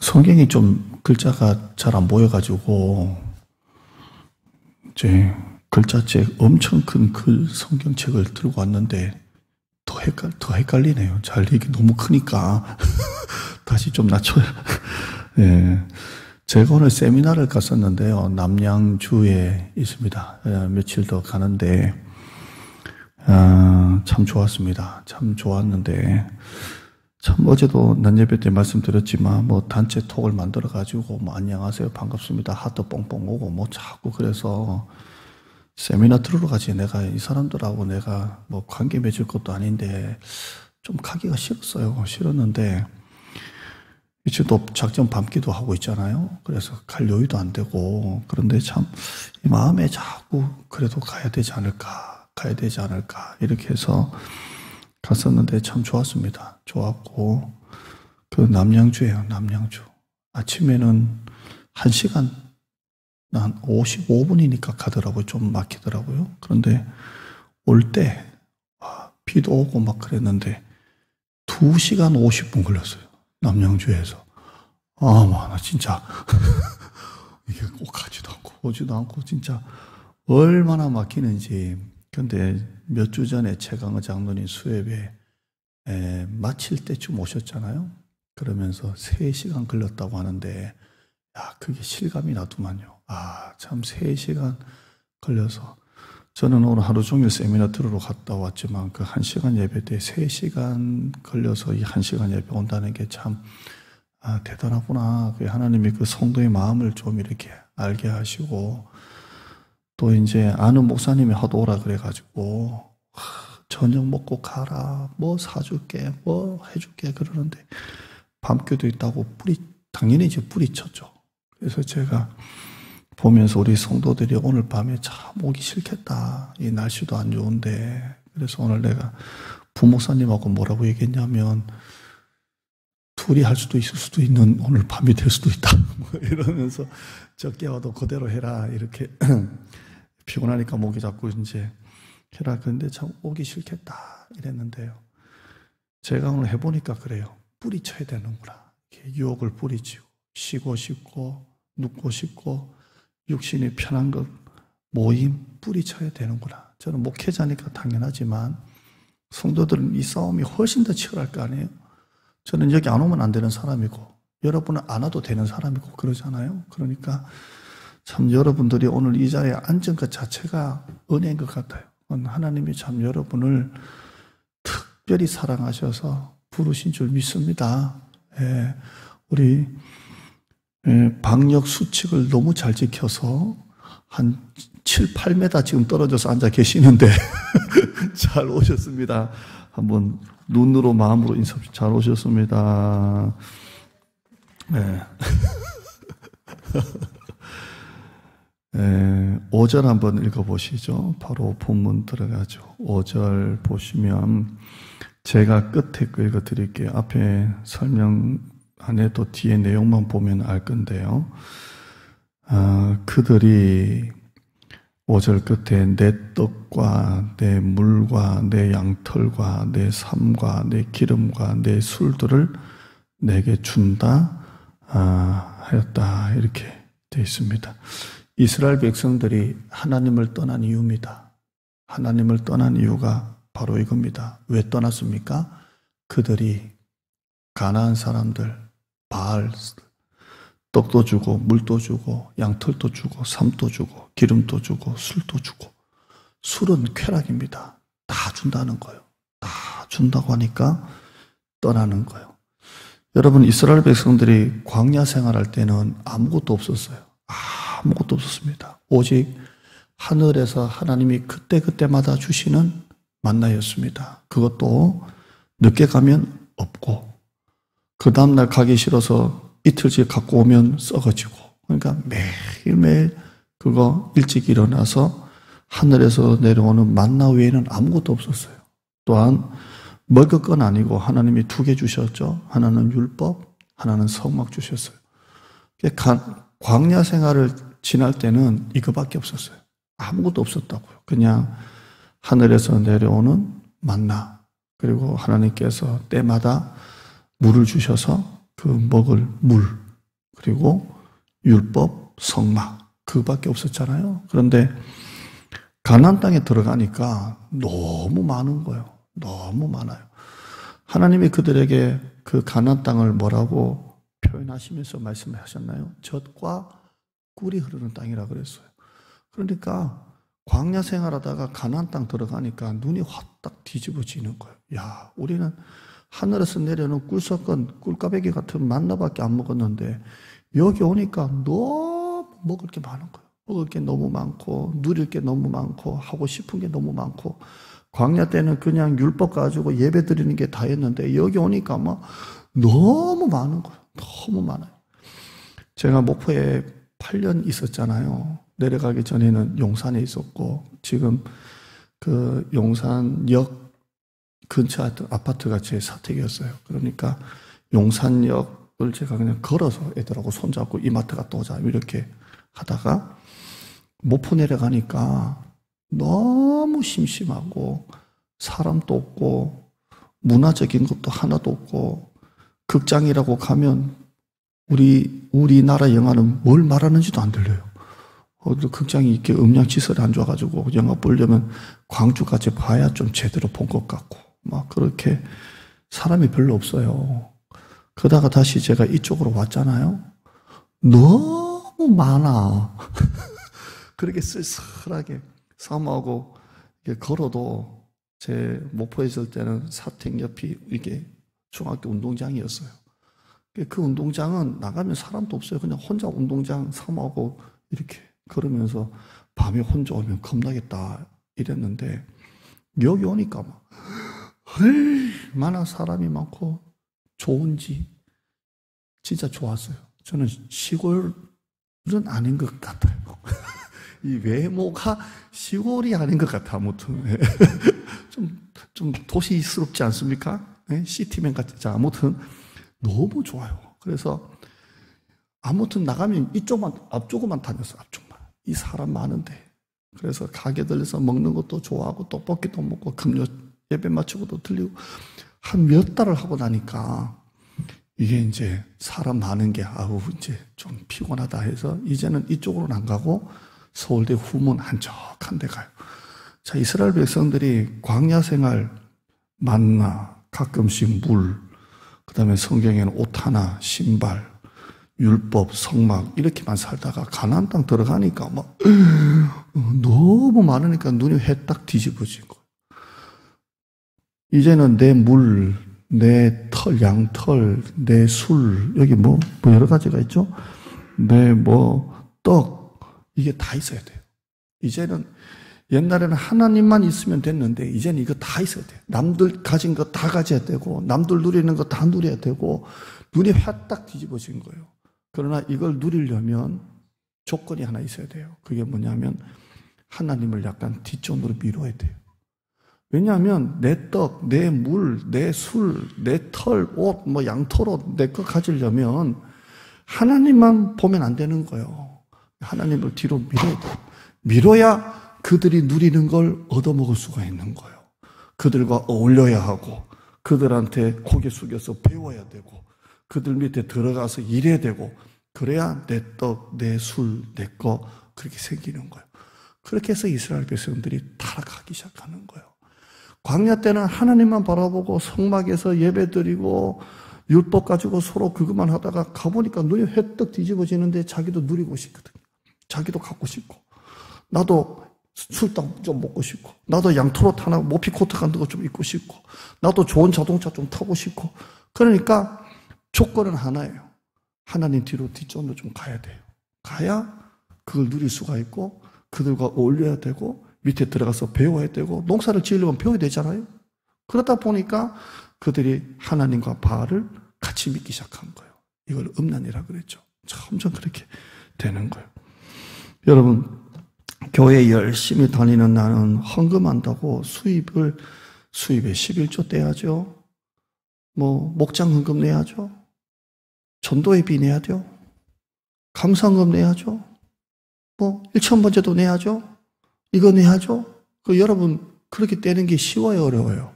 성경이 좀 글자가 잘 안 보여가지고, 이제 글자책 엄청 큰 글 성경책을 들고 왔는데, 더 헷갈리네요. 이게 너무 크니까. 다시 좀 낮춰요. 예. 제가 오늘 세미나를 갔었는데요. 남양주에 있습니다. 며칠 더 가는데, 참 좋았습니다. 참 좋았는데, 참 어제도 난 예배 때 말씀드렸지만, 단체 톡을 만들어가지고, 안녕하세요, 반갑습니다. 하트 뽕뽕 오고, 자꾸 그래서, 세미나 들으러 가지. 내가 이 사람들하고 내가 관계 맺을 것도 아닌데, 좀 가기가 싫었어요. 싫었는데, 이제 또 작전 밤기도 하고 있잖아요. 그래서 갈 여유도 안 되고, 그런데 참, 이 마음에 자꾸 그래도 가야 되지 않을까, 이렇게 해서 갔었는데 참 좋았습니다. 좋았고, 남양주예요, 남양주. 아침에는 1시간, 한 55분이니까 가더라고요. 좀 막히더라고요. 그런데 올 때, 비도 오고 막 그랬는데, 2시간 50분 걸렸어요. 남양주에서. 나 진짜, 이게 꼭 가지도 않고, 오지도 않고, 진짜, 얼마나 막히는지. 근데 몇 주 전에 최강호 장로님 수협에 마칠 때쯤 오셨잖아요. 그러면서 3시간 걸렸다고 하는데, 그게 실감이 나더만요. 참 3시간 걸려서. 저는 오늘 하루 종일 세미나 들으러 갔다 왔지만 그 1시간 예배 때 3시간 걸려서 이 1시간 예배 온다는 게 참 대단하구나. 하나님이 그 성도의 마음을 좀 이렇게 알게 하시고, 또 이제 아는 목사님이 하도 오라 그래가지고 저녁 먹고 가라, 사줄게, 해줄게 그러는데 밤교도 있다고 당연히 이제 뿌리쳤죠. 그래서 제가 보면서 우리 성도들이 오늘 밤에 참 오기 싫겠다. 이 날씨도 안 좋은데. 그래서 오늘 내가 부목사님하고 뭐라고 얘기했냐면, 둘이 할 수도 있을 수도 있는 오늘 밤이 될 수도 있다. 이러면서 적게 와도 그대로 해라. 이렇게 피곤하니까 목이 자꾸 이제 해라. 그런데 참 오기 싫겠다. 이랬는데요. 제가 오늘 해보니까 그래요. 뿌리쳐야 되는구나. 이렇게 유혹을 뿌리치고, 쉬고 싶고, 눕고 싶고, 육신이 편한 것, 모임, 뿌리쳐야 되는구나. 저는 목회자니까 당연하지만 성도들은 이 싸움이 훨씬 더 치열할 거 아니에요? 저는 여기 안 오면 안 되는 사람이고 여러분은 안 와도 되는 사람이고 그러잖아요. 그러니까 참 여러분들이 오늘 이 자리에 앉은 것 자체가 은혜인 것 같아요. 하나님이 참 여러분을 특별히 사랑하셔서 부르신 줄 믿습니다. 우리 방역 수칙을 너무 잘 지켜서 한 7, 8m 지금 떨어져서 앉아 계시는데 잘 오셨습니다. 한번 눈으로 마음으로 인사 잘 오셨습니다. 네. 5절 한번 읽어보시죠. 바로 본문 들어가죠. 5절 보시면 제가 끝에 거 읽어드릴게요. 앞에 설명 안 해도 뒤에 내용만 보면 알 건데요. 그들이 5절 끝에 내 떡과 내 물과 내 양털과 내 삶과 내 기름과 내 술들을 내게 준다 하였다. 이렇게 되어 있습니다. 이스라엘 백성들이 하나님을 떠난 이유입니다. 하나님을 떠난 이유가 바로 이겁니다. 왜 떠났습니까? 그들이 가나안 사람들, 바알, 떡도 주고 물도 주고 양털도 주고 삶도 주고 기름도 주고 술도 주고. 술은 쾌락입니다. 다 준다는 거예요. 다 준다고 하니까 떠나는 거예요. 여러분, 이스라엘 백성들이 광야 생활할 때는 아무것도 없었어요. 아무것도 없었습니다. 오직 하늘에서 하나님이 그때그때마다 주시는 만나였습니다. 그것도 늦게 가면 없고, 그 다음날 가기 싫어서 이틀째 갖고 오면 썩어지고. 그러니까 매일매일 그거 일찍 일어나서 하늘에서 내려오는 만나 외에는 아무것도 없었어요. 또한 먹을 건 아니고 하나님이 2개 주셨죠. 하나는 율법, 하나는 성막 주셨어요. 광야 생활을 지날 때는 이거밖에 없었어요. 아무것도 없었다고요. 그냥 하늘에서 내려오는 만나, 그리고 하나님께서 때마다 물을 주셔서 그 먹을 물, 그리고 율법, 성막, 그밖에 없었잖아요. 그런데 가나안 땅에 들어가니까 너무 많은 거예요. 너무 많아요. 하나님이 그들에게 그 가나안 땅을 뭐라고 표현하시면서 말씀하셨나요? 젖과 꿀이 흐르는 땅이라 그랬어요. 그러니까 광야 생활하다가 가나안 땅 들어가니까 눈이 확딱 뒤집어지는 거예요. 야, 우리는 하늘에서 내려오는 꿀 섞은 꿀까베기 같은 만나밖에 안 먹었는데 여기 오니까 너무 먹을 게 많은 거예요. 먹을 게 너무 많고 누릴 게 너무 많고 하고 싶은 게 너무 많고 광야 때는 그냥 율법 가지고 예배 드리는 게 다였는데 여기 오니까 막 너무 많은 거예요. 너무 많아요. 제가 목포에 8년 있었잖아요. 내려가기 전에는 용산에 있었고 지금 그 용산역 근처 아파트가 제 사택이었어요. 그러니까 용산역을 제가 그냥 걸어서 애들하고 손잡고 이마트 갔다 오자 이렇게 하다가 목포 내려가니까 너무 심심하고 사람도 없고 문화적인 것도 하나도 없고 극장이라고 가면 우리나라 영화는 뭘 말하는지도 안 들려요. 극장이 이렇게 음향시설이 안 좋아가지고 영화 보려면 광주까지 봐야 좀 제대로 본 것 같고 막 그렇게 사람이 별로 없어요. 그러다가 다시 제가 이쪽으로 왔잖아요. 너무 많아. 그렇게 쓸쓸하게 사모하고 걸어도 제 목포에 있을 때는 사택 옆이 이게 중학교 운동장이었어요. 그 운동장은 나가면 사람도 없어요. 그냥 혼자 운동장 사모하고 이렇게 걸으면서 밤에 혼자 오면 겁나겠다 이랬는데 여기 오니까 막 얼마나 사람이 많고 좋은지 진짜 좋았어요. 저는 시골은 아닌 것 같아요. 이 외모가 시골이 아닌 것 같아. 아무튼 좀 도시스럽지 않습니까? 시티맨 같지. 자, 아무튼 너무 좋아요. 그래서 아무튼 나가면 이쪽만 앞쪽만 다녔어요. 앞쪽만. 이 사람 많은데. 그래서 가게 들려서 먹는 것도 좋아하고 떡볶이도 먹고 금요 예배 마치고도 들리고 한 몇 달을 하고 나니까 이게 이제 사람 많은 게 아우 이제 좀 피곤하다 해서 이제는 이쪽으로는 안 가고 서울대 후문 한적한 데 가요. 자, 이스라엘 백성들이 광야 생활 만나 가끔씩 물 그다음에 성경에는 옷 하나 신발 율법 성막 이렇게만 살다가 가나안 땅 들어가니까 막 너무 많으니까 눈이 회딱 뒤집어진 거예요. 이제는 내 물, 내 털, 양털, 내 술, 여기 뭐 여러 가지가 있죠? 내 떡, 이게 다 있어야 돼요. 이제는 옛날에는 하나님만 있으면 됐는데, 이제는 이거 다 있어야 돼요. 남들 가진 거 다 가져야 되고, 남들 누리는 거 다 누려야 되고, 눈이 화딱 뒤집어진 거예요. 그러나 이걸 누리려면 조건이 하나 있어야 돼요. 그게 뭐냐면, 하나님을 약간 뒷전으로 미뤄야 돼요. 왜냐하면 내 떡, 내 물, 내 술, 내 털, 옷, 양털옷 내 거 가지려면 하나님만 보면 안 되는 거예요. 하나님을 뒤로 밀어야 돼요. 밀어야 그들이 누리는 걸 얻어먹을 수가 있는 거예요. 그들과 어울려야 하고 그들한테 고개 숙여서 배워야 되고 그들 밑에 들어가서 일해야 되고 그래야 내 떡, 내 술, 내 거 그렇게 생기는 거예요. 그렇게 해서 이스라엘 백성들이 타락하기 시작하는 거예요. 광야 때는 하나님만 바라보고 성막에서 예배드리고 율법 가지고 서로 그것만 하다가 가보니까 눈이 회떡 뒤집어지는데 자기도 누리고 싶거든요. 자기도 갖고 싶고 나도 술탕 좀 먹고 싶고 나도 양털옷 하나 모피코트 같은 거 좀 입고 싶고 나도 좋은 자동차 좀 타고 싶고 그러니까 조건은 하나예요. 하나님 뒤로 뒷전으로 좀 가야 돼요. 가야 그걸 누릴 수가 있고 그들과 어울려야 되고 밑에 들어가서 배워야 되고 농사를 지으려면 배워야 되잖아요. 그러다 보니까 그들이 하나님과 바알을 같이 믿기 시작한 거예요. 이걸 음란이라고 그랬죠. 점점 그렇게 되는 거예요. 여러분 교회 열심히 다니는 나는 헌금한다고 수입에 11조 떼야죠. 목장 헌금 내야죠. 전도회비 내야죠. 감사헌금 내야죠. 1,000번째도 내야죠. 이거 내야죠. 여러분 그렇게 떼는 게 쉬워요, 어려워요?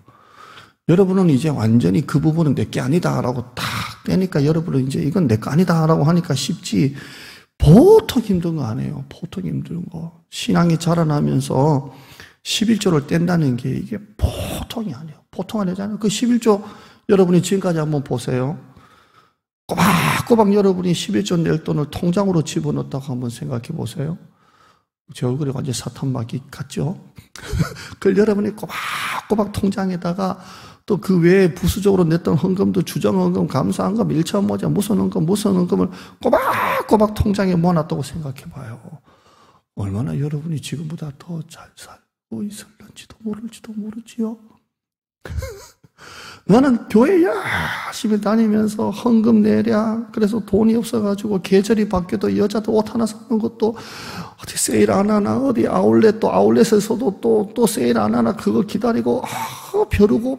여러분은 이제 완전히 그 부분은 내게 아니다라고 딱 되니까 여러분은 이제 이건 내 거 아니다라고 하니까 쉽지, 보통 힘든 거 아니에요. 보통 힘든 거. 신앙이 자라나면서 11조를 뗀다는 게 이게 보통이 아니에요. 보통 아니잖아요. 그 11조 여러분이 지금까지 한번 보세요. 꼬박꼬박 여러분이 11조 낼 돈을 통장으로 집어넣었다고 한번 생각해 보세요. 제 얼굴이 완전 사탄마귀 같죠? 그걸 여러분이 꼬박꼬박 통장에다가 또 그 외에 부수적으로 냈던 헌금도 주정헌금, 감사헌금, 일천모자, 무슨 헌금을 꼬박꼬박 통장에 모아놨다고 생각해 봐요. 얼마나 여러분이 지금보다 더 잘 살고 있을런지도 모르지요. 나는 교회 열심히 다니면서 헌금 내랴, 그래서 돈이 없어가지고 계절이 바뀌어도 여자도 옷 하나 사는 것도 어디 세일 안 하나, 어디 아울렛에서도 또 세일 안 하나, 그거 기다리고 벼르고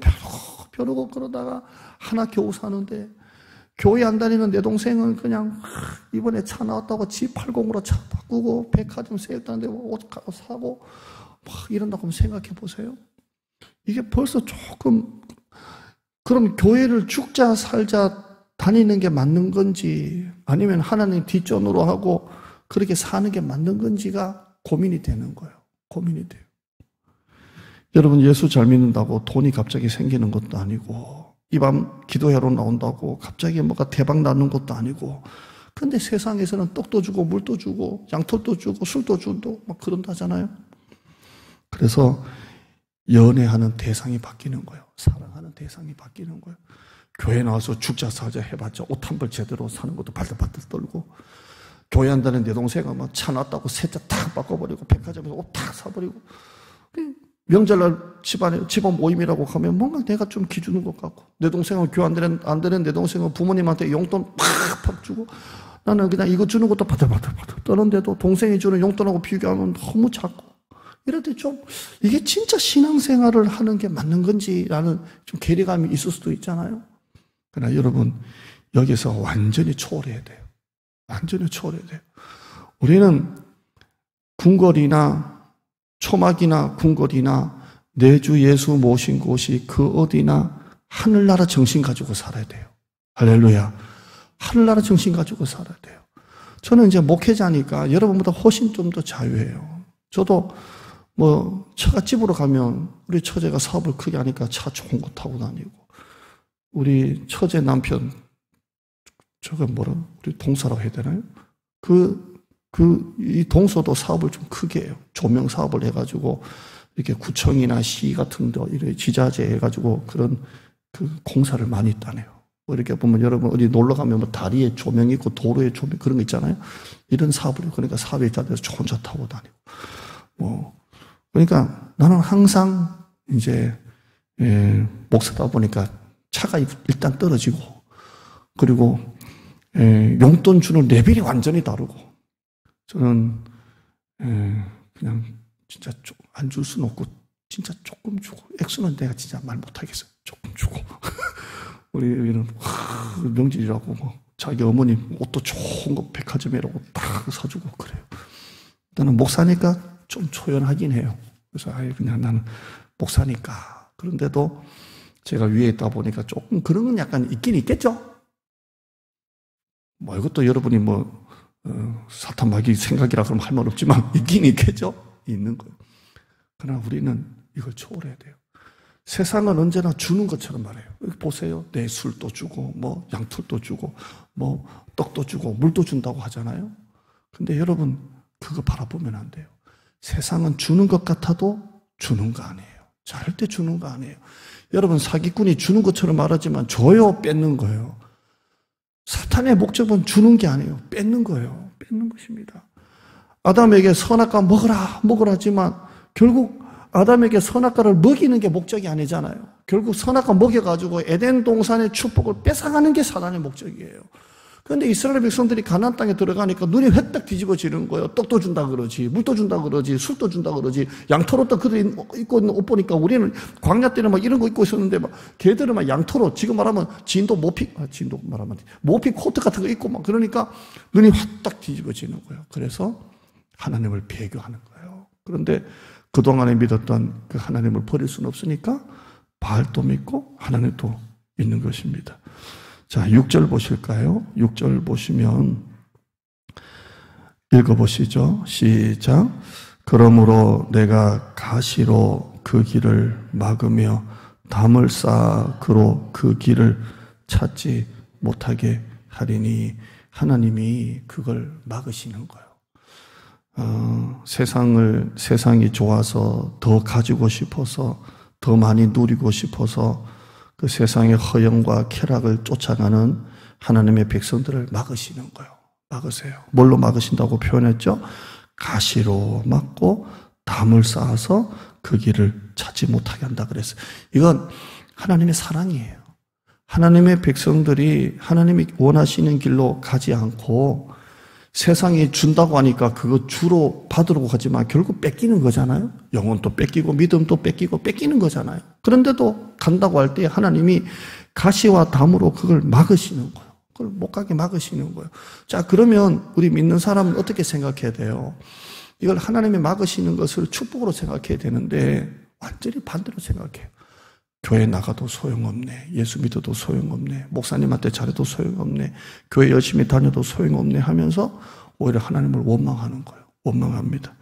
그러다가 하나 겨우 사는데, 교회 안 다니는 내 동생은 그냥 이번에 차 나왔다고 G80으로 차 바꾸고 백화점 세일 다는데 옷 사고 막 이런다고 한번 생각해 보세요. 이게 벌써 조금, 그럼 교회를 죽자 살자 다니는 게 맞는 건지, 아니면 하나님 뒷전으로 하고 그렇게 사는 게 맞는 건지가 고민이 되는 거예요. 고민이 돼요. 여러분, 예수 잘 믿는다고 돈이 갑자기 생기는 것도 아니고, 이 밤 기도회로 나온다고 갑자기 뭐가 대박 나는 것도 아니고, 근데 세상에서는 떡도 주고 물도 주고 양털도 주고 술도 주고 막 그런다잖아요. 그래서 연애하는 대상이 바뀌는 거예요. 사랑하는 대상이 바뀌는 거예요. 교회 나와서 죽자 살자 해봤자 옷 한 벌 제대로 사는 것도 발들발들 떨고, 교회 한다는 내 동생은 막 차 놨다고 세차 탁 바꿔버리고 백화점에서 옷 탁 사버리고, 명절날 집안 모임이라고 가면 뭔가 내가 좀 기주는 것 같고, 내 동생은 교회 안 되는 내 동생은 부모님한테 용돈 팍팍 주고, 나는 그냥 이거 주는 것도 바들바들 떠는데도 동생이 주는 용돈하고 비교하면 너무 작고, 이럴 때 좀 이게 진짜 신앙생활을 하는 게 맞는 건지라는 좀 괴리감이 있을 수도 있잖아요. 그러나 여러분, 여기서 완전히 초월해야 돼요. 완전히 초월해야 돼요. 우리는 궁궐이나 초막이나 궁궐이나 내 주 예수 모신 곳이 그 어디나 하늘나라 정신 가지고 살아야 돼요. 할렐루야. 하늘나라 정신 가지고 살아야 돼요. 저는 이제 목회자니까 여러분보다 훨씬 좀 더 자유해요. 저도 처갓집으로 가면 우리 처제가 사업을 크게 하니까 차 좋은 거 타고 다니고, 우리 처제 남편, 우리 동사라고 해야 되나요? 이 동서도 사업을 좀 크게 해요. 조명 사업을 해가지고, 이렇게 구청이나 시 같은 데, 이렇게 지자재 해가지고 그런 공사를 많이 따내요. 이렇게 보면 여러분 어디 놀러 가면 다리에 조명 있고 도로에 조명 그런 거 있잖아요. 이런 사업을 해요. 그러니까 사업에 있다 해서 좋은 차 타고 다니고. 그러니까 나는 항상 이제, 목사다 보니까 차가 일단 떨어지고, 그리고, 용돈 주는 레벨이 완전히 다르고, 저는, 그냥 진짜 안 줄 수는 없고, 진짜 조금 주고, 액수는 내가 진짜 말 못하겠어요. 조금 주고. 우리 여기는, 명절이라고, 자기 어머니 옷도 좋은 거 백화점이라고 딱 사주고 그래요. 나는 목사니까 좀 초연하긴 해요. 그래서 그냥 나는 목사니까. 그런데도 제가 위에 있다 보니까 조금 그런 건 약간 있긴 있겠죠? 이것도 여러분이 사탄마귀 생각이라 그러면 할 말 없지만 있긴 있겠죠? 있는 거예요. 그러나 우리는 이걸 초월해야 돼요. 세상은 언제나 주는 것처럼 말해요. 보세요. 내 술도 주고, 양털도 주고, 떡도 주고, 물도 준다고 하잖아요. 근데 여러분, 그거 바라보면 안 돼요. 세상은 주는 것 같아도 주는 거 아니에요. 절대 주는 거 아니에요. 여러분, 사기꾼이 주는 것처럼 말하지만 줘요, 뺏는 거예요. 사탄의 목적은 주는 게 아니에요. 뺏는 거예요. 뺏는 것입니다. 아담에게 선악과 먹으라지만 결국 아담에게 선악과를 먹이는 게 목적이 아니잖아요. 결국 선악과 먹여가지고 에덴 동산의 축복을 뺏어가는 게 사단의 목적이에요. 그런데 이스라엘 백성들이 가나안 땅에 들어가니까 눈이 획딱 뒤집어지는 거예요. 떡도 준다 그러지, 물도 준다 그러지, 술도 준다 그러지, 양털옷도 그들이 입고 있는 옷 보니까 우리는 광야 때는 이런 거 입고 있었는데 걔들은 양털옷, 지금 말하면 모피 코트 같은 거 입고 그러니까 눈이 확딱 뒤집어지는 거예요. 그래서 하나님을 배교하는 거예요. 그런데 그동안에 믿었던 그 하나님을 버릴 수는 없으니까 바알도 믿고 하나님도 있는 것입니다. 자, 6절 보실까요? 6절 보시면 읽어보시죠. 시작. 그러므로 내가 가시로 그 길을 막으며 담을 쌓아 그로 그 길을 찾지 못하게 하리니. 하나님이 그걸 막으시는 거예요. 세상이 좋아서 더 가지고 싶어서 더 많이 누리고 싶어서 그 세상의 허영과 쾌락을 쫓아가는 하나님의 백성들을 막으시는 거예요. 막으세요. 뭘로 막으신다고 표현했죠? 가시로 막고 담을 쌓아서 그 길을 찾지 못하게 한다 그랬어요. 이건 하나님의 사랑이에요. 하나님의 백성들이 하나님이 원하시는 길로 가지 않고 세상이 준다고 하니까 그거 주로 받으려고 하지만 결국 뺏기는 거잖아요. 영혼도 뺏기고 믿음도 뺏기고 뺏기는 거잖아요. 그런데도 간다고 할 때 하나님이 가시와 담으로 그걸 막으시는 거예요. 그걸 못 가게 막으시는 거예요. 자, 그러면 우리 믿는 사람은 어떻게 생각해야 돼요? 이걸 하나님이 막으시는 것을 축복으로 생각해야 되는데 완전히 반대로 생각해요. 교회 나가도 소용없네. 예수 믿어도 소용없네. 목사님한테 잘해도 소용없네. 교회 열심히 다녀도 소용없네 하면서 오히려 하나님을 원망하는 거예요. 원망합니다.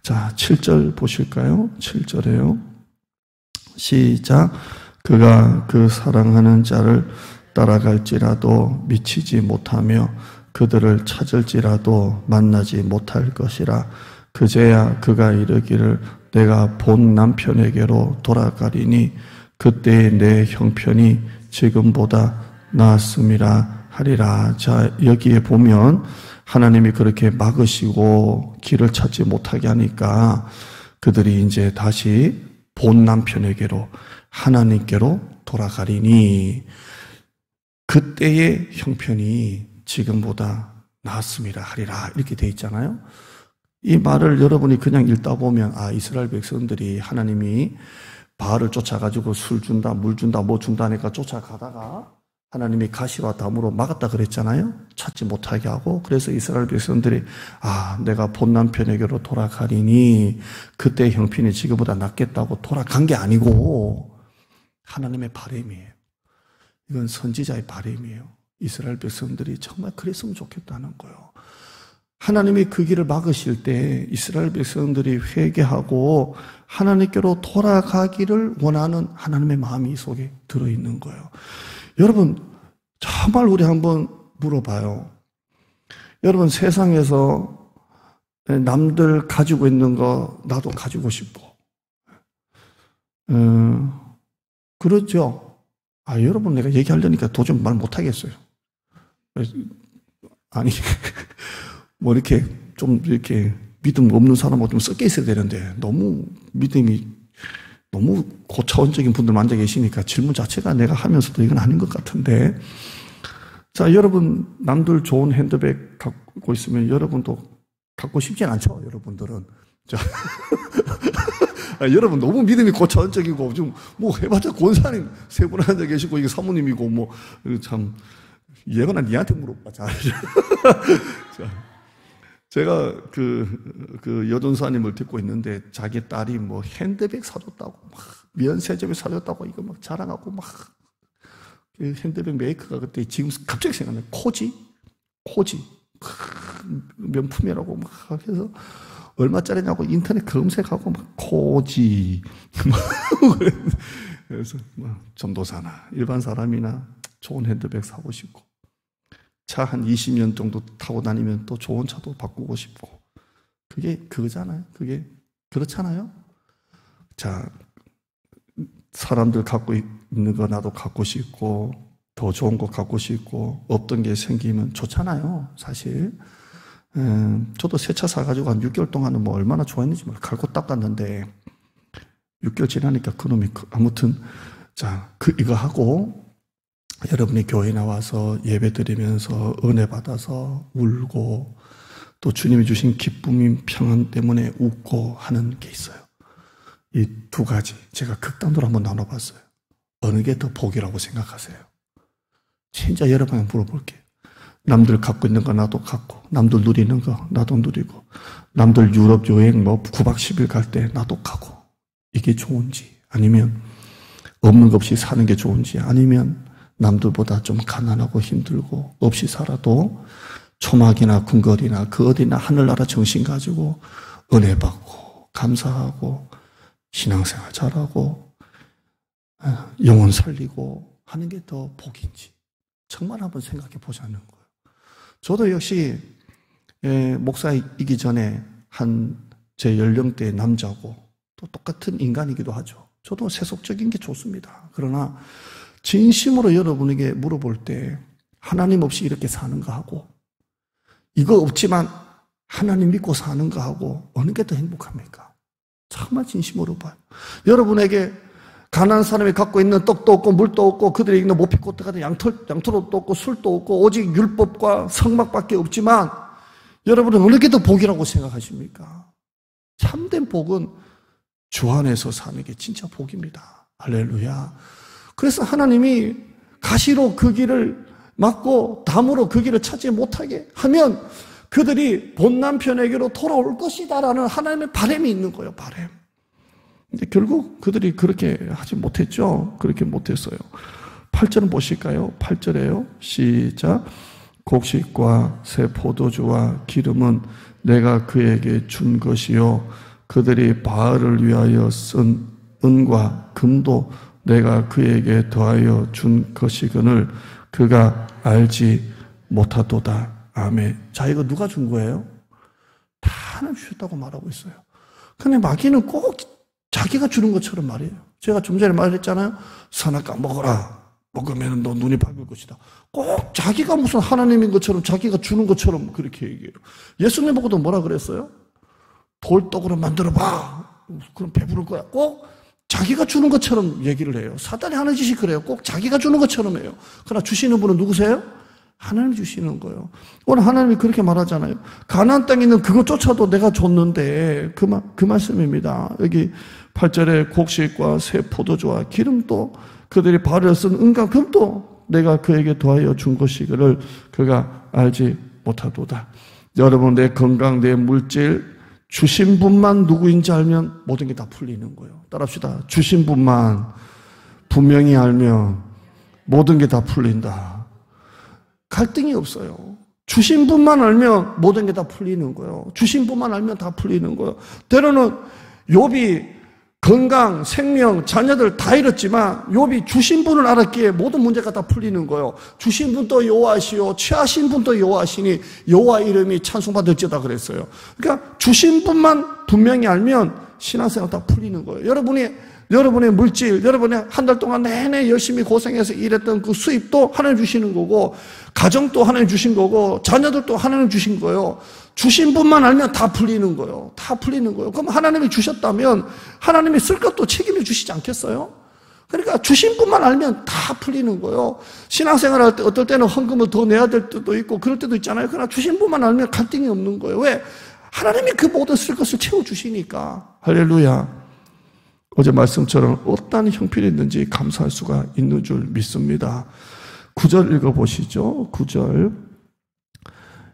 자, 7절 보실까요? 7절에요. 시작. 그가 그 사랑하는 자를 따라갈지라도 미치지 못하며 그들을 찾을지라도 만나지 못할 것이라. 그제야 그가 이르기를 내가 본 남편에게로 돌아가리니 그때의 내 형편이 지금보다 나았음이라 하리라. 자, 여기에 보면 하나님이 그렇게 막으시고 길을 찾지 못하게 하니까 그들이 이제 다시 본 남편에게로 하나님께로 돌아가리니 그때의 형편이 지금보다 나았음이라 하리라. 이렇게 돼 있잖아요. 이 말을 여러분이 그냥 읽다 보면 이스라엘 백성들이 하나님이 바알을 쫓아가지고 술 준다, 물 준다, 뭐 준다 하니까 쫓아가다가 하나님이 가시와 담으로 막았다 그랬잖아요. 찾지 못하게 하고. 그래서 이스라엘 백성들이 내가 본 남편에게로 돌아가리니 그때 형편이 지금보다 낫겠다고 돌아간 게 아니고 하나님의 바람이에요. 이건 선지자의 바람이에요. 이스라엘 백성들이 정말 그랬으면 좋겠다는 거예요. 하나님이 그 길을 막으실 때 이스라엘 백성들이 회개하고 하나님께로 돌아가기를 원하는 하나님의 마음이 이 속에 들어있는 거예요. 여러분, 정말 우리 한번 물어봐요. 여러분, 세상에서 남들 가지고 있는 거 나도 가지고 싶고. 그렇죠? 여러분, 내가 얘기하려니까 도저히 말 못하겠어요. 아니, 뭐 이렇게 좀 이렇게 믿음 없는 사람하고 좀 섞여 있어야 되는데 너무 믿음이 너무 고차원적인 분들 앉아 계시니까 질문 자체가 내가 하면서도 이건 아닌 것 같은데. 자, 여러분 남들 좋은 핸드백 갖고 있으면 여러분도 갖고 싶진 않죠, 여러분들은. 자, 여러분 너무 믿음이 고차원적이고 좀 뭐 해봤자 권사님 세 분 앉아 계시고 이게 사모님이고 뭐 참 예거나 니한테 물어봐. 자, 제가 그 여전사님을 듣고 있는데 자기 딸이 뭐 핸드백 사줬다고 막 면세점에 사줬다고 이거 막 자랑하고 막 그 핸드백 메이커가 그때 지금 갑자기 생각나요. 코지 명품이라고 막 해서 얼마짜리냐고 인터넷 검색하고 막 코지 그래서 전도사나 일반 사람이나 좋은 핸드백 사고 싶고 차 한 20년 정도 타고 다니면 또 좋은 차도 바꾸고 싶고 그게 그거잖아요. 그게 그렇잖아요. 자, 사람들 갖고 있는 거 나도 갖고 싶고 더 좋은 거 갖고 싶고 없던 게 생기면 좋잖아요. 사실 저도 새 차 사가지고 한 6개월 동안은 뭐 얼마나 좋아했는지 갈고 닦았는데 6개월 지나니까 그놈이 아무튼 자, 이거 하고 여러분이 교회 나와서 예배 드리면서 은혜 받아서 울고 또 주님이 주신 기쁨인 평안 때문에 웃고 하는 게 있어요. 이 두 가지 제가 극단으로 한번 나눠봤어요. 어느 게 더 복이라고 생각하세요? 진짜 여러분에게 물어볼게요. 남들 갖고 있는 거 나도 갖고 남들 누리는 거 나도 누리고 남들 유럽 여행 뭐 9박 10일 갈 때 나도 가고 이게 좋은지 아니면 없는 것 없이 사는 게 좋은지 아니면 남들보다 좀 가난하고 힘들고 없이 살아도 초막이나 궁궐이나 그 어디나 하늘나라 정신 가지고 은혜 받고 감사하고 신앙생활 잘하고 영혼 살리고 하는 게 더 복인지 정말 한번 생각해 보자는 거예요. 저도 역시 목사이기 전에 한 제 연령대의 남자고 또 똑같은 인간이기도 하죠. 저도 세속적인 게 좋습니다. 그러나 진심으로 여러분에게 물어볼 때 하나님 없이 이렇게 사는가 하고 이거 없지만 하나님 믿고 사는가 하고 어느 게 더 행복합니까? 정말 진심으로 봐요. 여러분에게 가난한 사람이 갖고 있는 떡도 없고 물도 없고 그들이 있는 모피꽃 같은 양털옷도 없고 술도 없고 오직 율법과 성막밖에 없지만 여러분은 어느 게 더 복이라고 생각하십니까? 참된 복은 주 안에서 사는 게 진짜 복입니다. 할렐루야. 그래서 하나님이 가시로 그 길을 막고 담으로 그 길을 찾지 못하게 하면 그들이 본 남편에게로 돌아올 것이다라는 하나님의 바람이 있는 거예요. 바람. 근데 결국 그들이 그렇게 하지 못했죠. 그렇게 못했어요. 8절은 보실까요? 8절에요. 시작. 곡식과 새 포도주와 기름은 내가 그에게 준 것이요 그들이 바알을 위하여 쓴 은과 금도 내가 그에게 더하여 준 것이거늘 그가 알지 못하도다. 아멘. 자, 이거 누가 준 거예요? 다 하나님 주셨다고 말하고 있어요. 근데 마귀는 꼭 자기가 주는 것처럼 말해요. 제가 좀 전에 말했잖아요. 선악과 먹어라. 먹으면 너 눈이 밝을 것이다. 꼭 자기가 무슨 하나님인 것처럼 자기가 주는 것처럼 그렇게 얘기해요. 예수님 보고도 뭐라 그랬어요? 돌떡으로 만들어봐. 그럼 배부를 거야. 꼭 자기가 주는 것처럼 얘기를 해요. 사단이 하는 짓이 그래요. 꼭 자기가 주는 것처럼 해요. 그러나 주시는 분은 누구세요? 하나님 주시는 거예요. 오늘 하나님이 그렇게 말하잖아요. 가나안 땅에 있는 그것조차도 내가 줬는데 그 말씀입니다. 여기 8절에 곡식과 새 포도주와 기름도 그들이 발을 쓴 은과 금도 내가 그에게 더하여 준 것이기를 그가 알지 못하도다. 여러분 내 건강, 내 물질 주신 분만 누구인지 알면 모든 게 다 풀리는 거예요. 따라합시다. 주신 분만 분명히 알면 모든 게 다 풀린다. 갈등이 없어요. 주신 분만 알면 모든 게 다 풀리는 거예요. 주신 분만 알면 다 풀리는 거예요. 때로는 욥이 건강, 생명, 자녀들 다 잃었지만 욥이 주신 분을 알았기에 모든 문제가 다 풀리는 거예요. 주신 분도 여호와시요 취하신 분도 여호와시니 여호와 이름이 찬송받을지어다 그랬어요. 그러니까 주신 분만 분명히 알면 신앙생활 다 풀리는 거예요. 여러분의 물질, 여러분의 한 달 동안 내내 열심히 고생해서 일했던 그 수입도 하나님 주시는 거고 가정도 하나님 주신 거고 자녀들도 하나님 주신 거예요. 주신 분만 알면 다 풀리는 거예요. 다 풀리는 거예요. 그럼 하나님이 주셨다면 하나님이 쓸 것도 책임을 주시지 않겠어요? 그러니까 주신 분만 알면 다 풀리는 거예요. 신앙생활 할 때 어떨 때는 헌금을 더 내야 될 때도 있고 그럴 때도 있잖아요. 그러나 주신 분만 알면 갈등이 없는 거예요. 왜? 하나님이 그 모든 쓸 것을 채워주시니까. 할렐루야. 어제 말씀처럼 어떤 형편이 있는지 감사할 수가 있는 줄 믿습니다. 9절 읽어보시죠. 9절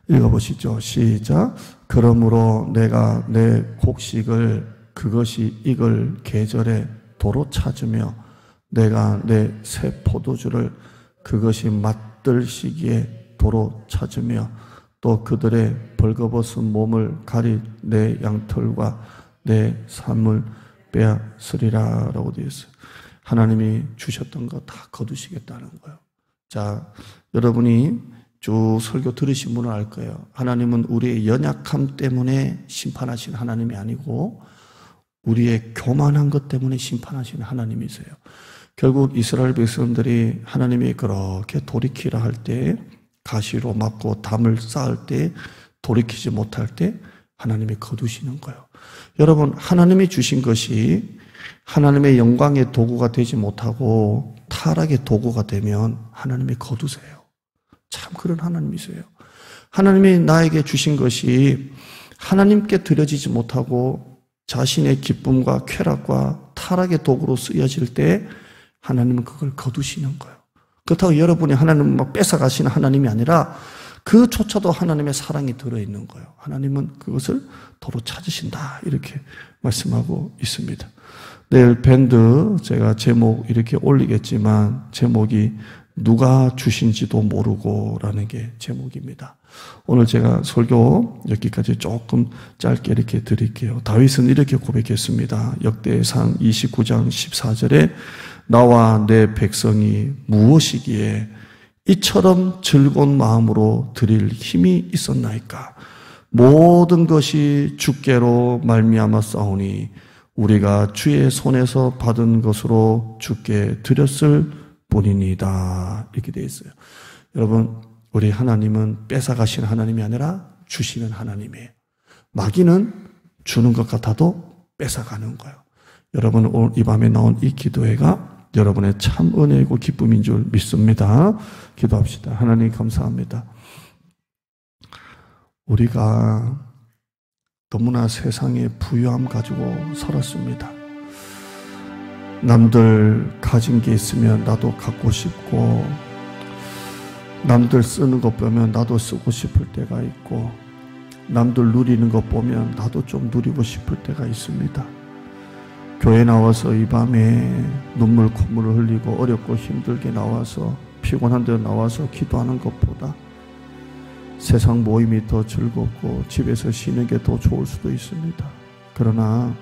읽어보시죠. 시작. 그러므로 내가 내 곡식을 그것이 익을 계절에 도로 찾으며 내가 내 새 포도주를 그것이 맛들 시기에 도로 찾으며 또 그들의 벌거벗은 몸을 가릴 내 양털과 내 삶을 빼앗으리라 라고 되어 있어요. 하나님이 주셨던 거 다 거두시겠다는 거예요. 자, 여러분이 쭉 설교 들으신 분은 알 거예요. 하나님은 우리의 연약함 때문에 심판하시는 하나님이 아니고 우리의 교만한 것 때문에 심판하시는 하나님이세요. 결국 이스라엘 백성들이 하나님이 그렇게 돌이키라 할 때 가시로 막고 담을 쌓을 때 돌이키지 못할 때 하나님이 거두시는 거예요. 여러분 하나님이 주신 것이 하나님의 영광의 도구가 되지 못하고 타락의 도구가 되면 하나님이 거두세요. 참 그런 하나님이세요. 하나님이 나에게 주신 것이 하나님께 드려지지 못하고 자신의 기쁨과 쾌락과 타락의 도구로 쓰여질 때 하나님은 그걸 거두시는 거예요. 그렇다고 여러분이 하나님을 막 뺏어가시는 하나님이 아니라 그조차도 하나님의 사랑이 들어있는 거예요. 하나님은 그것을 도로 찾으신다 이렇게 말씀하고 있습니다. 내일 밴드 제가 제목 이렇게 올리겠지만 제목이 누가 주신지도 모르고 라는 게 제목입니다. 오늘 제가 설교 여기까지 조금 짧게 이렇게 드릴게요. 다윗은 이렇게 고백했습니다. 역대상 29장 14절에 나와 내 백성이 무엇이기에 이처럼 즐거운 마음으로 드릴 힘이 있었나이까. 모든 것이 주께로 말미암아 싸우니 우리가 주의 손에서 받은 것으로 주께 드렸을 뿐이니이다. 이렇게 되어 있어요. 여러분, 우리 하나님은 뺏어가시는 하나님이 아니라 주시는 하나님이에요. 마귀는 주는 것 같아도 뺏어가는 거예요. 여러분, 오늘 이 밤에 나온 이 기도회가 여러분의 참 은혜이고 기쁨인 줄 믿습니다. 기도합시다. 하나님 감사합니다. 우리가 너무나 세상의 부유함 가지고 살았습니다. 남들 가진 게 있으면 나도 갖고 싶고, 남들 쓰는 것 보면 나도 쓰고 싶을 때가 있고, 남들 누리는 것 보면 나도 좀 누리고 싶을 때가 있습니다. 교회 나와서 이 밤에 눈물 콧물을 흘리고 어렵고 힘들게 나와서 피곤한 데 나와서 기도하는 것보다 세상 모임이 더 즐겁고 집에서 쉬는 게 더 좋을 수도 있습니다. 그러나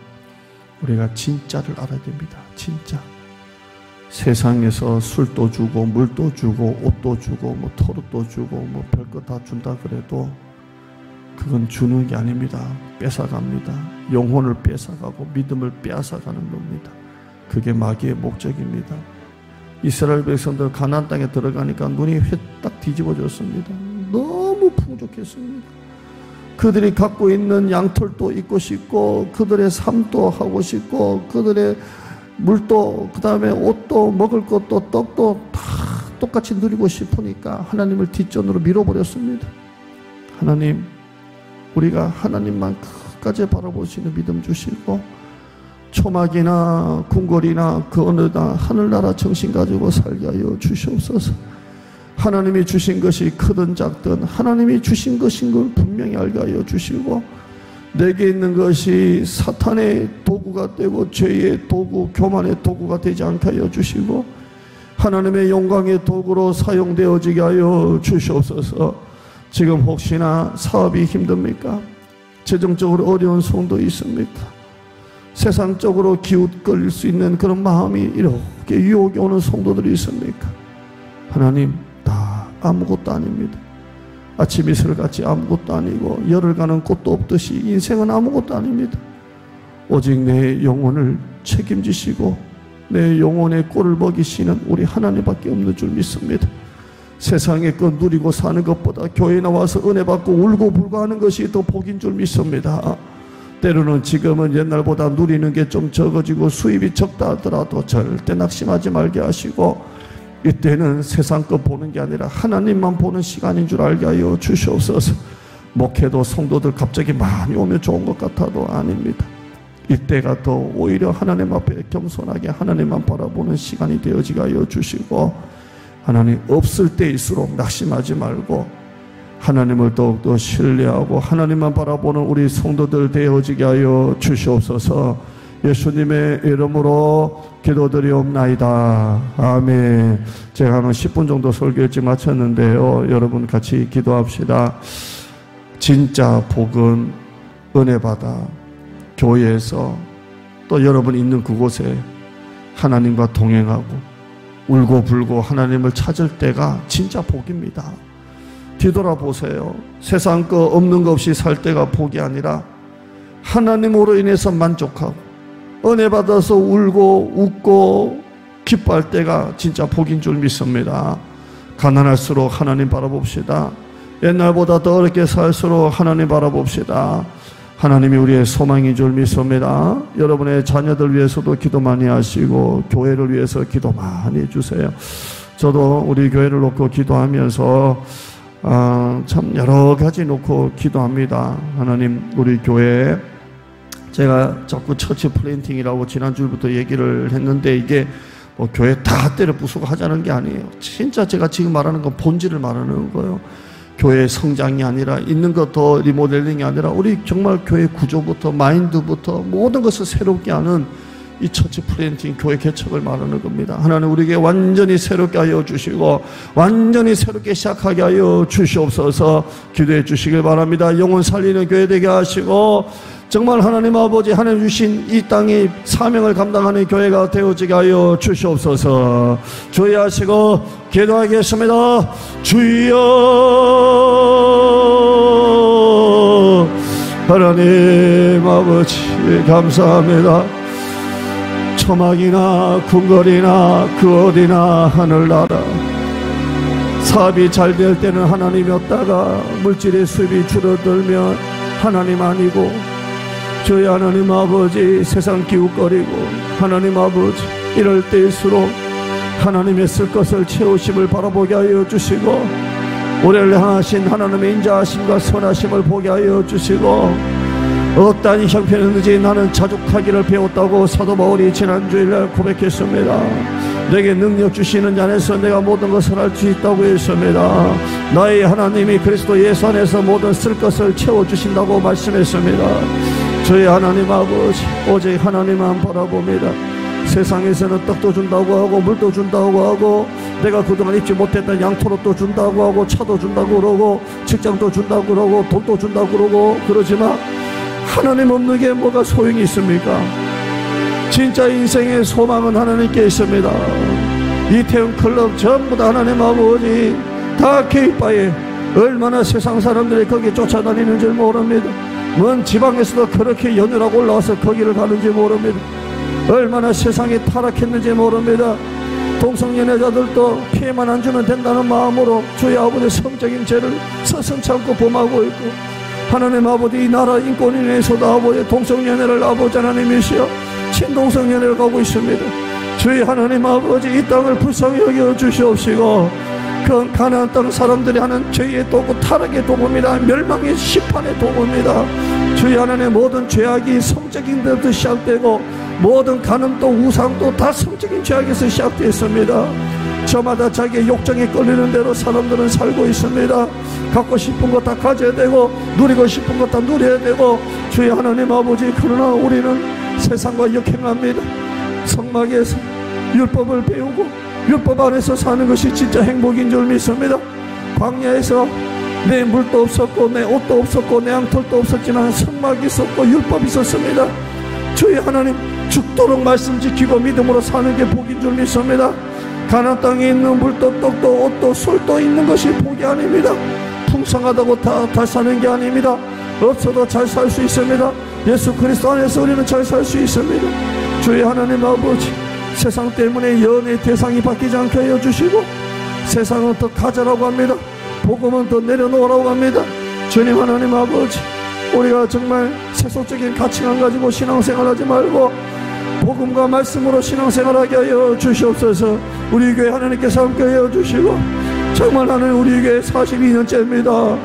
우리가 진짜를 알아야 됩니다. 진짜. 세상에서 술도 주고 물도 주고 옷도 주고 뭐 털옷도 주고 뭐 별것 다 준다 그래도 그건 주는 게 아닙니다. 뺏어갑니다. 영혼을 뺏어가고 믿음을 빼앗아가는 겁니다. 그게 마귀의 목적입니다. 이스라엘 백성들 가나안 땅에 들어가니까 눈이 휘딱 뒤집어졌습니다. 너무 풍족했습니다. 그들이 갖고 있는 양털도 입고 싶고 그들의 삶도 하고 싶고 그들의 물도 그 다음에 옷도 먹을 것도 떡도 다 똑같이 누리고 싶으니까 하나님을 뒷전으로 밀어버렸습니다. 하나님, 우리가 하나님만 끝까지 바라보시는 믿음 주시고 초막이나 궁궐이나 그 어느 하늘나라 정신 가지고 살게 하여 주시옵소서. 하나님이 주신 것이 크든 작든 하나님이 주신 것인 걸 분명히 알게 하여 주시고 내게 있는 것이 사탄의 도구가 되고 죄의 도구, 교만의 도구가 되지 않게 하여 주시고 하나님의 영광의 도구로 사용되어지게 하여 주시옵소서. 지금 혹시나 사업이 힘듭니까? 재정적으로 어려운 성도 있습니까? 세상적으로 기웃거릴 수 있는 그런 마음이 이렇게 유혹이 오는 성도들이 있습니까? 하나님, 다 아무것도 아닙니다. 아침 이슬같이 아무것도 아니고 열흘 가는 꽃도 없듯이 인생은 아무것도 아닙니다. 오직 내 영혼을 책임지시고 내 영혼의 꼴을 먹이시는 우리 하나님밖에 없는 줄 믿습니다. 세상의 것 누리고 사는 것보다 교회 나와서 은혜 받고 울고불고 하는 것이 더 복인 줄 믿습니다. 때로는 지금은 옛날보다 누리는 게 좀 적어지고 수입이 적다 하더라도 절대 낙심하지 말게 하시고 이때는 세상 것 보는 게 아니라 하나님만 보는 시간인 줄 알게 하여 주시옵소서. 목회도 성도들 갑자기 많이 오면 좋은 것 같아도 아닙니다. 이때가 더 오히려 하나님 앞에 겸손하게 하나님만 바라보는 시간이 되어지게 하여 주시고 하나님 없을 때일수록 낙심하지 말고 하나님을 더욱더 신뢰하고 하나님만 바라보는 우리 성도들 되어지게 하여 주시옵소서. 예수님의 이름으로 기도드리옵나이다. 아멘. 제가 한 10분 정도 설교 일찍 마쳤는데요. 여러분 같이 기도합시다. 진짜 복은 은혜 받아 교회에서 또 여러분 있는 그곳에 하나님과 동행하고 울고불고 하나님을 찾을 때가 진짜 복입니다. 뒤돌아보세요. 세상 거 없는 거 없이 살 때가 복이 아니라 하나님으로 인해서 만족하고 은혜 받아서 울고 웃고 기뻐할 때가 진짜 복인 줄 믿습니다. 가난할수록 하나님 바라봅시다. 옛날보다 더 어렵게 살수록 하나님 바라봅시다. 하나님이 우리의 소망인 줄 믿습니다. 여러분의 자녀들 위해서도 기도 많이 하시고 교회를 위해서 기도 많이 해주세요. 저도 우리 교회를 놓고 기도하면서 참 여러 가지 놓고 기도합니다. 하나님, 우리 교회 제가 자꾸 처치 플랜팅이라고 지난주부터 얘기를 했는데 이게 뭐 교회 다 때려 부수고 하자는 게 아니에요. 진짜 제가 지금 말하는 건 본질을 말하는 거예요. 교회 성장이 아니라 있는 것 더 리모델링이 아니라 우리 정말 교회 구조부터 마인드부터 모든 것을 새롭게 하는 이 처치 플랜팅 교회 개척을 말하는 겁니다. 하나님 우리에게 완전히 새롭게 하여 주시고 완전히 새롭게 시작하게 하여 주시옵소서. 기도해 주시길 바랍니다. 영혼 살리는 교회 되게 하시고 정말 하나님 아버지 하나님 주신 이 땅의 사명을 감당하는 교회가 되어지게 하여 주시옵소서. 주의하시고 기도하겠습니다. 주여 하나님 아버지 감사합니다. 초막이나 궁궐이나 그 어디나 하늘나라 사업이 잘 될 때는 하나님이었다가 물질의 수입이 줄어들면 하나님 아니고 저희 하나님 아버지 세상 기웃거리고 하나님 아버지 이럴 때일수록 하나님의 쓸 것을 채우심을 바라보게 하여 주시고 우리를 향하신 하나님의 인자하심과 선하심을 보게 하여 주시고 어떠한 형편이든지 나는 자족하기를 배웠다고 사도 바울이 지난 주일날 고백했습니다. 내게 능력 주시는 자 안에서 내가 모든 것을 할 수 있다고 했습니다. 나의 하나님이 그리스도 예수 안에서 모든 쓸 것을 채워주신다고 말씀했습니다. 저희 하나님 아버지 오직 하나님만 바라봅니다. 세상에서는 떡도 준다고 하고 물도 준다고 하고 내가 그동안 입지 못했던 양토롯도 준다고 하고 차도 준다고 그러고 직장도 준다고 그러고 돈도 준다고 그러고 그러지만 하나님 없는 게 뭐가 소용이 있습니까? 진짜 인생의 소망은 하나님께 있습니다. 이태원 클럽 전부 다 하나님 아버지 다 개입바에 얼마나 세상 사람들이 거기 쫓아다니는지 모릅니다. 먼 지방에서도 그렇게 연유라고 올라와서 거기를 가는지 모릅니다. 얼마나 세상이 타락했는지 모릅니다. 동성연애자들도 피해만 안 주면 된다는 마음으로 주의 아버지 성적인 죄를 서슴지 않고 범하고 있고 하나님 아버지 이 나라 인권위에서도 아버지 동성연애를 아버지 하나님이시여 친동성연애를 가고 있습니다. 주의 하나님 아버지 이 땅을 불쌍히 여겨 주시옵시고 그 가나안 땅 사람들이 하는 죄의 도구 타락의 도구입니다. 멸망의 심판의 도구입니다. 주의 하나님 모든 죄악이 성적인 데부터 시작되고 모든 간음도 우상도 다 성적인 죄악에서 시작되었습니다. 저마다 자기의 욕정에 끌리는 대로 사람들은 살고 있습니다. 갖고 싶은 거 다 가져야 되고 누리고 싶은 거 다 누려야 되고 주의 하나님 아버지 그러나 우리는 세상과 역행합니다. 성막에서 율법을 배우고 율법 안에서 사는 것이 진짜 행복인 줄 믿습니다. 광야에서 내 물도 없었고 내 옷도 없었고 내 양털도 없었지만 성막이 있었고 율법이 있었습니다. 주의 하나님 죽도록 말씀 지키고 믿음으로 사는 게 복인 줄 믿습니다. 가나안 땅에 있는 물도 떡도 옷도 술도 있는 것이 복이 아닙니다. 풍성하다고 다 사는 게 아닙니다. 없어도 잘 살 수 있습니다. 예수 그리스도 안에서 우리는 잘 살 수 있습니다. 주의 하나님 아버지 세상 때문에 연애의 대상이 바뀌지 않게 하여 주시고 세상은 더 가져라고 합니다. 복음은 더 내려놓으라고 합니다. 주님 하나님 아버지 우리가 정말 세속적인 가치관 가지고 신앙생활하지 말고 복음과 말씀으로 신앙생활하게 하여 주시옵소서. 우리 교회 하나님께서 함께 하여 주시고 정말 하나님 우리 교회 42년째입니다.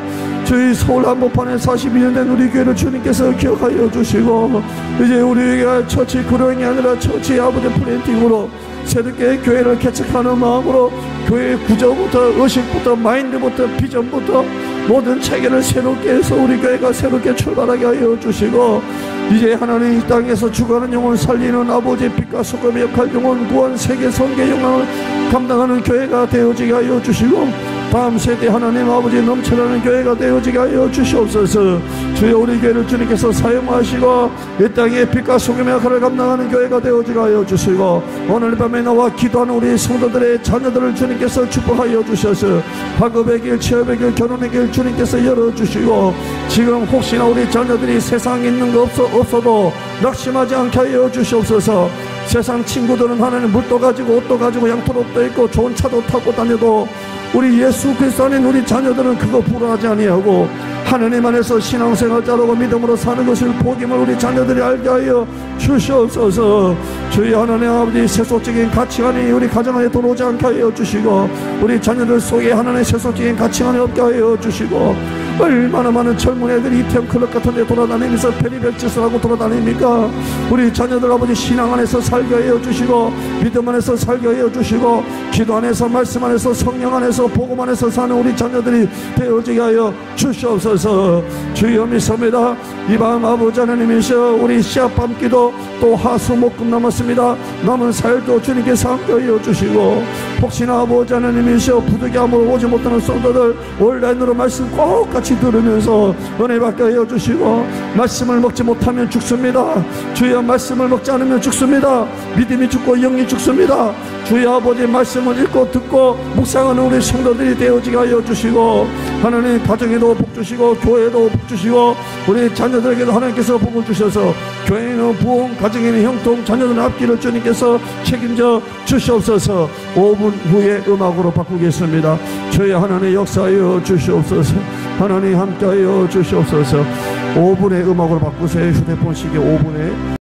저희 서울 한복판에 42년 된 우리 교회를 주님께서 기억하여 주시고 이제 우리 교회가 처치 그로잉이 아니라 처치 아버지 플랜팅으로 새롭게 교회를 개척하는 마음으로 교회 구조부터 의식부터 마인드부터 비전부터 모든 체계를 새롭게 해서 우리 교회가 새롭게 출발하게 하여 주시고 이제 하나님 이 땅에서 죽어가는 영혼 살리는 아버지의 빛과 소금의 역할 영혼 구원 세계 선교 영광을 감당하는 교회가 되어지게 하여 주시고 다음 세대 하나님 아버지 넘쳐나는 교회가 되어지게 하여 주시옵소서. 주여 우리 교회를 주님께서 사용하시고 이 땅에 빛과 소금의 역할을 감당하는 교회가 되어지게 하여 주시고 오늘 밤에 나와 기도하는 우리 성도들의 자녀들을 주님께서 축복하여 주셔서 학업의 길 취업의 길 결혼의 길 주님께서 열어주시고 지금 혹시나 우리 자녀들이 세상에 있는 거 없어도 낙심하지 않게 하여 주시옵소서. 세상 친구들은 하나님 물도 가지고 옷도 가지고 양털옷도 있고 좋은 차도 타고 다녀도 우리 예수 그리스도 안에 우리 자녀들은 그거 불안하지 아니하고 하나님 안에서 신앙생활 자라고 믿음으로 사는 것을 복임을 우리 자녀들이 알게 하여 주시옵소서. 주의 하나님 아버지 세속적인 가치관이 우리 가정 안에 들어오지 않게 하여 주시고 우리 자녀들 속에 하나님의 세속적인 가치관이 없게 하여 주시고 얼마나 많은 젊은 애들이 이태원 클럽 같은 데 돌아다니면서 별의별 짓을 하고 돌아다닙니까? 우리 자녀들 아버지 신앙 안에서 살게 하여 주시고, 믿음 안에서 살게 하여 주시고, 기도 안에서, 말씀 안에서, 성령 안에서, 복음 안에서 사는 우리 자녀들이 되어지게 하여 주시옵소서. 주여 믿습니다. 이밤 아버지 하나님이시여, 우리 시합밤 기도 또 하수목금 남았습니다. 남은 사일도 주님께서 함께하여 주시고, 혹시나 아버지 하나님이시여 부득이함으로 오지 못하는 성도들 온라인으로 말씀 꼭 같이 들으면서 은혜 받게 하여 주시고, 말씀을 먹지 못하면 죽습니다. 주여 말씀을 먹지 않으면 죽습니다. 믿음이 죽고 영이 죽습니다. 주여 아버지 말씀을 읽고 듣고 묵상하는 우리 성도들이 되어지게 하여 주시고, 하나님 가정에도 복 주시고 교회에도 복 주시고 우리 자녀들에게도 하나님께서 복을 주셔서 교회에는 부흥, 가정에는 형통, 자녀들은 앞길을 주님께서 책임져 주시옵소서. 5분 후에 음악으로 바꾸겠습니다. 주여 하나님 역사하여 주시옵소서. 하나님 함께하여 주시옵소서. 5분의 음악으로 바꾸세요. 휴대폰 시계 5분에